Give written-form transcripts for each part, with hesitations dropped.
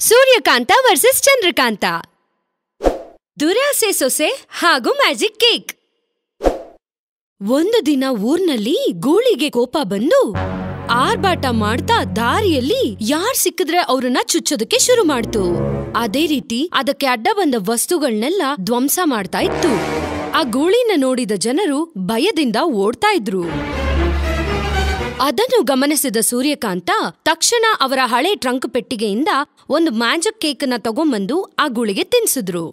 Suryakanta versus Chandrakanta. ದುರಾಸೆ ಸೊಸೆ ಹಾಗೂ ಮ್ಯಾಜಿಕ್ ಕೇಕ್. ಒಂದು ದಿನ ಊರ್ನಲ್ಲಿ ಗೂಳಿಗೆ ಕೋಪ ಬಂದು ಆರ್ಭಾಟ ಮಾಡ್ತಾ ದಾರಿಯಲ್ಲಿ ಯಾರ್ ಸಿಕ್ಕಿದ್ರೆ ಅವ್ರನ್ನ ಚುಚ್ಚೋದಕ್ಕೆ ಶುರು ಮಾಡ್ತು. ಅದೇ ರೀತಿ ಅದಕ್ಕೆ ಅಡ್ಡ ಬಂದ ವಸ್ತುಗಳನ್ನೆಲ್ಲ ಧ್ವಂಸ ಮಾಡ್ತಾ ಇತ್ತು. ಆ ಗೂಳಿನ ನೋಡಿದ ಜನರು ಭಯದಿಂದ ಓಡ್ತಾ ಇದ್ರು. ಅದನ್ನು ಗಮನಿಸಿದ ಸೂರ್ಯಕಾಂತ ತಕ್ಷಣ ಅವರ ಹಳೆ ಟ್ರಂಕ್ ಪೆಟ್ಟಿಗೆಯಿಂದ ಒಂದು ಮ್ಯಾಜಿಕ್ ಕೇಕ್ ನ ತಗೊಂಬಂದು ಆ ಗೂಳಿಗೆ ತಿನ್ಸಿದ್ರು.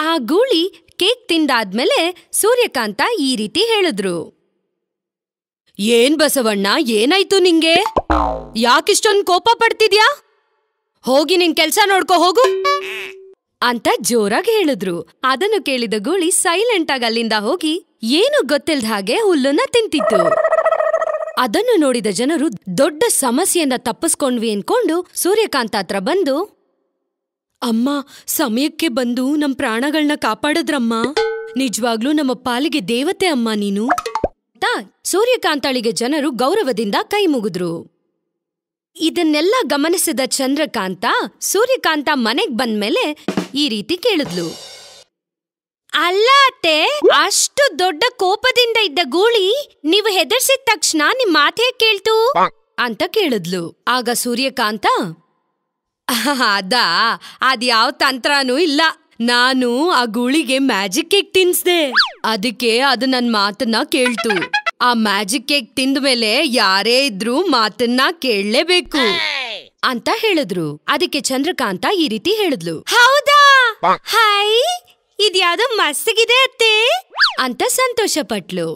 ಆ ಗೂಳಿ ಕೇಕ್ ತಿಂದಾದ್ಮೇಲೆ ಸೂರ್ಯಕಾಂತ ಈ ರೀತಿ ಹೇಳಿದ್ರು, ಏನ್ ಬಸವಣ್ಣ, ಏನಾಯ್ತು ನಿಂಗೆ? ಯಾಕಿಷ್ಟೊಂದು ಕೋಪ ಪಡ್ತಿದ್ಯಾ? ಹೋಗಿ ನಿನ್ ಕೆಲ್ಸ ನೋಡ್ಕೋ ಹೋಗು ಅಂತ ಜೋರಾಗಿ ಹೇಳಿದ್ರು. ಅದನ್ನು ಕೇಳಿದ ಗೂಳಿ ಸೈಲೆಂಟ್ ಆಗಿ ಅಲ್ಲಿಂದ ಹೋಗಿ ಏನು ಗೊತ್ತಿಲ್ದ ಹಾಗೆ ಹುಲ್ಲನ್ನ ತಿಂತಿತ್ತು. ಅದನ್ನು ನೋಡಿದ ಜನರು ದೊಡ್ಡ ಸಮಸ್ಯೆಯನ್ನ ತಪ್ಪಿಸ್ಕೊಂಡ್ವಿ ಅನ್ಕೊಂಡು ಸೂರ್ಯಕಾಂತ ಹತ್ರ ಬಂದು, ಅಮ್ಮ, ಸಮಯಕ್ಕೆ ಬಂದು ನಮ್ ಪ್ರಾಣಗಳನ್ನ ಕಾಪಾಡದ್ರಮ್ಮ, ನಿಜವಾಗ್ಲೂ ನಮ್ಮ ಪಾಲಿಗೆ ದೇವತೆ ಅಮ್ಮ ನೀನು ಅಂತ ಸೂರ್ಯಕಾಂತಳಿಗೆ ಜನರು ಗೌರವದಿಂದ ಕೈ ಮುಗಿದ್ರು. ಇದನ್ನೆಲ್ಲ ಗಮನಿಸಿದ ಚಂದ್ರಕಾಂತ ಸೂರ್ಯಕಾಂತ ಮನೆಗ್ ಬಂದ್ಮೇಲೆ ಈ ರೀತಿ ಕೇಳಿದ್ಲು, ಅಲ್ಲ ಅತ್ತೆ, ಅಷ್ಟು ದೊಡ್ಡ ಕೋಪದಿಂದ ಇದ್ದ ಗೂಳಿ ನೀವು ಹೆದರ್ಸಿದ ತಕ್ಷಣ ನಿಮ್ ಮಾತೇ ಕೇಳ್ತು ಅಂತ ಕೇಳಿದ್ಲು. ಆಗ ಸೂರ್ಯಕಾಂತ, ಅದ್ಯಾವ ತಂತ್ರನೂ ಇಲ್ಲ, ನಾನು ಆ ಗೂಳಿಗೆ ಮ್ಯಾಜಿಕ್ ಕೇಕ್ ತಿನ್ಸ್ದೆ, ಅದಕ್ಕೆ ಅದು ನನ್ ಮಾತನ್ನ ಕೇಳ್ತು. ಆ ಮ್ಯಾಜಿಕ್ ಕೇಕ್ ತಿಂದ ಮೇಲೆ ಯಾರೇ ಇದ್ರೂ ಮಾತನ್ನ ಕೇಳಲೇಬೇಕು ಅಂತ ಹೇಳಿದ್ರು. ಅದಕ್ಕೆ ಚಂದ್ರಕಾಂತ ಈ ರೀತಿ ಹೇಳಿದ್ಲು, ಹೌದಾ, ಹೈ, ಇದ್ಯಾವುದೋ ಮಸ್ತಿಗಿದೆ ಅತ್ತೆ ಅಂತ ಸಂತೋಷ ಪಟ್ಲು.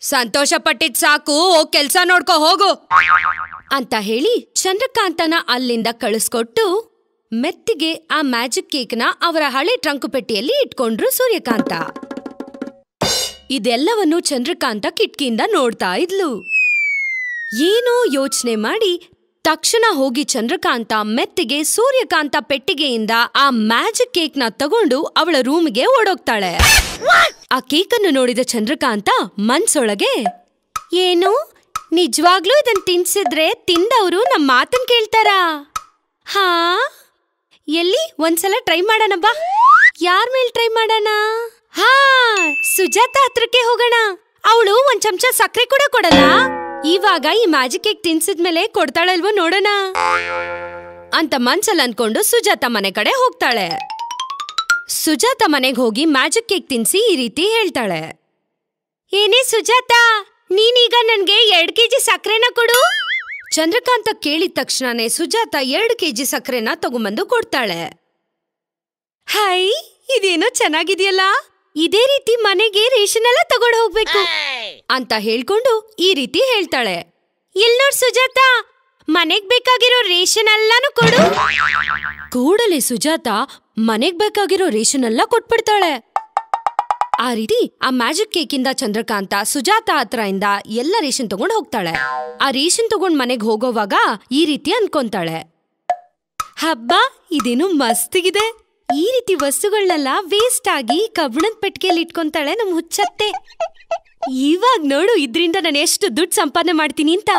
ಸಂತೋಷ ಪಟ್ಟಿದ್ ಸಾಕು, ಹೋಗ್ ಕೆಲ್ಸ ನೋಡ್ಕೋ ಹೋಗು ಅಂತ ಹೇಳಿ ಚಂದ್ರಕಾಂತನ ಅಲ್ಲಿಂದ ಕಳಿಸ್ಕೊಟ್ಟು ಮೆತ್ತಿಗೆ ಆ ಮ್ಯಾಜಿಕ್ ಕೇಕ್ನ ಅವರ ಹಳೆ ಟ್ರಂಕ್ ಪೆಟ್ಟಿಯಲ್ಲಿ ಇಟ್ಕೊಂಡ್ರು ಸೂರ್ಯಕಾಂತ. ಇದೆಲ್ಲವನ್ನು ಚಂದ್ರಕಾಂತ ಕಿಟಕಿಯಿಂದ ನೋಡ್ತಾ ಇದ್ಲು. ಏನೋ ಯೋಚನೆ ಮಾಡಿ ತಕ್ಷಣ ಹೋಗಿ ಚಂದ್ರಕಾಂತ ಮೆತ್ತಿಗೆ ಸೂರ್ಯಕಾಂತ ಪೆಟ್ಟಿಗೆಯಿಂದ ಆ ಮ್ಯಾಜಿಕ್ ಕೇಕ್ ನ ತಗೊಂಡು ಅವಳ ರೂಮ್ಗೆ ಓಡೋಗ್ತಾಳೆ. ಆ ಕೇಕನ್ನು ನೋಡಿದ ಚಂದ್ರಕಾಂತ ಮನ್ಸೊಳಗೆ, ಏನು, ನಿಜವಾಗ್ಲೂ ಇದನ್ ತಿನ್ಸಿದ್ರೆ ತಿಂದವರು ನಮ್ ಮಾತನ್ ಕೇಳ್ತಾರಾ? ಹಾ, ಎಲ್ಲಿ ಒಂದ್ಸಲ ಟ್ರೈ ಮಾಡೋಣ ಬಾ. ಯಾರ ಮೇಲ್ ಟ್ರೈ ಮಾಡೋಣ? ಹಾ, ಸುಜಾತ ಹತ್ರಕ್ಕೆ ಹೋಗೋಣ. ಅವಳು ಒಂದ್ ಚಮಚ ಸಕ್ಕರೆ ಕೂಡ ಕೊಡಲ್ಲ. ಇವಾಗ ಈ ಮ್ಯಾಜಿಕ್ ಕೇಕ್ ತಿನ್ಸಿದ್ಮೇಲೆ ಕೊಡ್ತಾಳಲ್ವೋ ನೋಡೋಣ ಅಂತ ಮನ್ಸಲ್ಲಿ ಅನ್ಕೊಂಡು ಸುಜಾತ ಮನೆ ಕಡೆ ಹೋಗ್ತಾಳೆ. ಸುಜಾತ ಮನೆಗೆ ಹೋಗಿ ಮ್ಯಾಜಿಕ್ ಕೇಕ್ ತಿನ್ಸಿ ಈ ರೀತಿ ಹೇಳ್ತಾಳೆ, ಏನೇ ಸುಜಾತ, ನೀನೀಗ ನನ್ಗೆ 2 kg ಸಕ್ಕರೆನ ಕೊಡು. ಚಂದ್ರಕಾಂತ ಕೇಳಿದ ತಕ್ಷಣನೇ ಸುಜಾತ 2 kg ಸಕ್ಕರೆನ ತಗೊಂಬಂದು ಕೊಡ್ತಾಳೆ. ಹೈ, ಇದೇನೋ ಚೆನ್ನಾಗಿದೆಯಲ್ಲ, ಇದೇ ರೀತಿ ಮನೆಗೆ ರೇಷನ್ ಎಲ್ಲ ತಗೊಂಡು ಹೋಗ್ಬೇಕು ಅಂತ ಹೇಳ್ಕೊಂಡು ಈ ರೀತಿ ಹೇಳ್ತಾಳೆ. ನೋಡ್ ಸುಜಾತ, ಮನೆಗ್ ಬೇಕಾಗಿರೋ ರೇಷನ್ ಎಲ್ಲಾನು ಕೊಡು. ಕೂಡಲೇ ಸುಜಾತ ಮನೆಗ್ ಬೇಕಾಗಿರೋ ರೇಷನ್ ಎಲ್ಲ ಕೊಟ್ಬಿಡ್ತಾಳೆ. ಆ ರೀತಿ ಆ ಮ್ಯಾಜಿಕ್ ಕೇಕಿಂದ ಚಂದ್ರಕಾಂತ ಸುಜಾತ ಹತ್ರದಿಂದ ಎಲ್ಲ ರೇಷನ್ ತಗೊಂಡ್ ಹೋಗ್ತಾಳೆ. ಆ ರೇಷನ್ ತಗೊಂಡ್ ಮನೆಗ್ ಹೋಗೋವಾಗ ಈ ರೀತಿ ಅನ್ಕೊಂತಾಳೆ, ಹಬ್ಬ, ಇದೇನು ಮಸ್ತಿಗಿದೆ. ಈ ರೀತಿ ವಸ್ತುಗಳನ್ನೆಲ್ಲ ವೇಸ್ಟ್ ಆಗಿ ಕಬ್ಬಣದ ಪೆಟ್ಟಿಗೆಯಲ್ಲಿ ಇಟ್ಕೊಂತಾಳೆ ನಮ್ ಹುಚ್ಚತ್ತೆ. ಇವಾಗ ನೋಡು, ಇದ್ರಿಂದ ನಾನು ಎಷ್ಟು ದುಡ್ಡು ಸಂಪಾದನೆ ಮಾಡ್ತೀನಿ ಅಂತ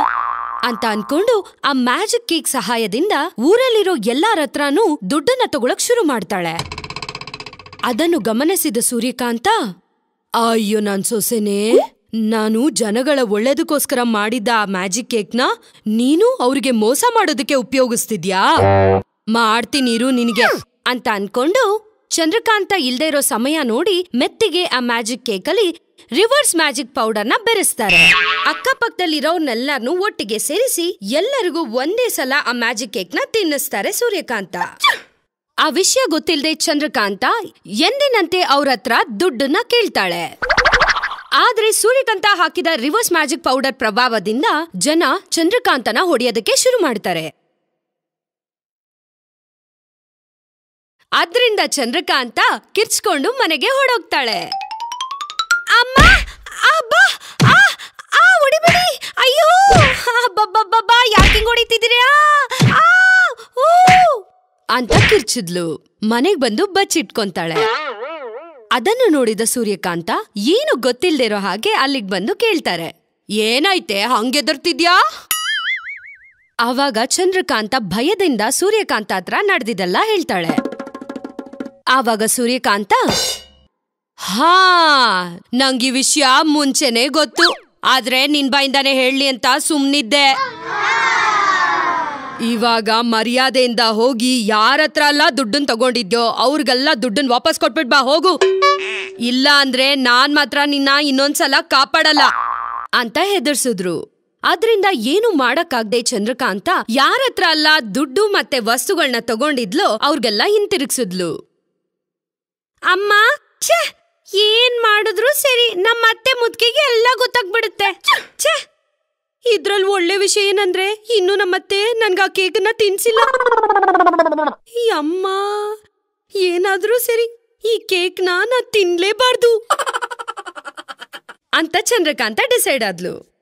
ಅನ್ಕೊಂಡು ಆ ಮ್ಯಾಜಿಕ್ ಕೇಕ್ ಸಹಾಯದಿಂದ ಊರಲ್ಲಿರೋ ಎಲ್ಲಾರ ಹತ್ರನೂ ದುಡ್ಡನ್ನ ತಗೊಳಕ್ ಶುರು ಮಾಡ್ತಾಳೆ. ಅದನ್ನು ಗಮನಿಸಿದ ಸೂರ್ಯಕಾಂತ, ಅಯ್ಯೋ ನನ್ ಸೊಸೆನೆ, ನಾನು ಜನಗಳ ಒಳ್ಳೇದಕ್ಕೋಸ್ಕರ ಮಾಡಿದ್ದ ಆ ಮ್ಯಾಜಿಕ್ ಕೇಕ್ನ ನೀನು ಅವ್ರಿಗೆ ಮೋಸ ಮಾಡೋದಕ್ಕೆ ಉಪಯೋಗಿಸ್ತಿದ್ಯಾ? ಮಾಡ್ತೀನಿರು ನಿನಗೆ ಅಂತ ಅನ್ಕೊಂಡು ಚಂದ್ರಕಾಂತ ಇಲ್ದೇ ಇರೋ ಸಮಯ ನೋಡಿ ಮೆತ್ತಿಗೆ ಆ ಮ್ಯಾಜಿಕ್ ಕೇಕಲ್ಲಿ ರಿವರ್ಸ್ ಮ್ಯಾಜಿಕ್ ಪೌಡರ್ನ ಬೆರೆಸ್ತಾರೆ. ಅಕ್ಕಪಕ್ಕದಲ್ಲಿರೋರ್ನೆಲ್ಲರನ್ನೂ ಒಟ್ಟಿಗೆ ಸೇರಿಸಿ ಎಲ್ಲರಿಗೂ ಒಂದೇ ಸಲ ಆ ಮ್ಯಾಜಿಕ್ ಕೇಕ್ನ ತಿನ್ನಿಸ್ತಾರೆ ಸೂರ್ಯಕಾಂತ. ಆ ವಿಷಯ ಗೊತ್ತಿಲ್ಲದೆ ಚಂದ್ರಕಾಂತ ಎಂದಿನಂತೆ ಅವ್ರ ಹತ್ರ ದುಡ್ಡನ್ನ ಕೇಳ್ತಾಳೆ. ಆದ್ರೆ ಸೂರ್ಯಕಾಂತ ಹಾಕಿದ ರಿವರ್ಸ್ ಮ್ಯಾಜಿಕ್ ಪೌಡರ್ ಪ್ರಭಾವದಿಂದ ಜನ ಚಂದ್ರಕಾಂತನ ಹೊಡೆಯೋದಕ್ಕೆ ಶುರು ಮಾಡ್ತಾರೆ. ಆದ್ರಿಂದ ಚಂದ್ರಕಾಂತ ಕಿರ್ಚ್ಕೊಂಡು ಮನೆಗೆ ಹೊಡೋಗ್ತಾಳೆ. ಅಮ್ಮ, ಹೊಡಿಬೇಡಿ, ಅಯ್ಯೋ, ಯಾಕಿಂಗ್ ಹೊಡಿತಿದ್ದೀರಾ ಅಂತ ಕಿರ್ಚಿದ್ಲು. ಮನೆಗ್ ಬಂದು ಬಚ್ಚಿಟ್ಕೊಂತಾಳೆ. ಅದನ್ನು ನೋಡಿದ ಸೂರ್ಯಕಾಂತ ಏನು ಗೊತ್ತಿಲ್ದಿರೋ ಹಾಗೆ ಅಲ್ಲಿಗ್ ಬಂದು ಕೇಳ್ತಾರೆ, ಏನಾಯ್ತೆ ಹಂಗೆದರ್ತಿದ್ಯಾ? ಆವಾಗ ಚಂದ್ರಕಾಂತ ಭಯದಿಂದ ಸೂರ್ಯಕಾಂತ ಹತ್ರ ನಡೆದಿದ್ದೆಲ್ಲ ಹೇಳ್ತಾಳೆ. ಆವಾಗ ಸೂರ್ಯಕಾಂತ, ಹಾ, ನಂಗೆ ಈ ವಿಷಯ ಮುಂಚೆನೆ ಗೊತ್ತು, ಆದ್ರೆ ನಿನ್ ಬಾಯಿಂದಾನೆ ಹೇಳಿ ಅಂತ ಸುಮ್ನಿದ್ದೆ. ಇವಾಗ ಮರ್ಯಾದೆಯಿಂದ ಹೋಗಿ ಯಾರತ್ರ ಎಲ್ಲ ದುಡ್ಡನ್ ತಗೊಂಡಿದ್ಯೋ ಅವ್ರಿಗೆಲ್ಲ ದುಡ್ಡನ್ ವಾಪಸ್ ಕೊಟ್ಬಿಟ್ ಬಾ, ಹೋಗು. ಇಲ್ಲ ಅಂದ್ರೆ ನಾನ್ ಮಾತ್ರ ನಿನ್ನ ಇನ್ನೊಂದ್ಸಲ ಕಾಪಾಡಲ್ಲ ಅಂತ ಹೆದರ್ಸಿದ್ರು. ಅದ್ರಿಂದ ಏನು ಮಾಡಕ್ಕಾಗ್ದೆ ಚಂದ್ರಕಾಂತ ಯಾರತ್ರ ಅಲ್ಲ ದುಡ್ಡು ಮತ್ತೆ ವಸ್ತುಗಳನ್ನ ತಗೊಂಡಿದ್ಲು ಅವ್ರಿಗೆಲ್ಲ ಹಿಂತಿರುಗಿಸಿದ್ಲು. ಅಮ್ಮ, ಛೇ, ಏನ್ ಮಾಡಿದ್ರು ಸರಿ, ನಮ್ಮತ್ತೆ ಮುದ್ಕಿಗೆ ಎಲ್ಲ ಗೊತ್ತಾಗ್ಬಿಡುತ್ತೆ. ಛೇ, ಇದ್ರಲ್ಲಿ ಒಳ್ಳೆ ವಿಷಯ ಏನಂದ್ರೆ ಇನ್ನು ನಮ್ಮತ್ತೆ ನನ್ಗ ಆ ಕೇಕನ್ನ ತಿನ್ಸಿಲ್ಲ. ಈ ಅಮ್ಮ, ಏನಾದ್ರೂ ಸರಿ, ಈ ಕೇಕ್ನ ನಾ ತಿನ್ಲೇಬಾರ್ದು ಅಂತ ಚಂದ್ರಕಾಂತ ಡಿಸೈಡ್ ಆದ್ಲು.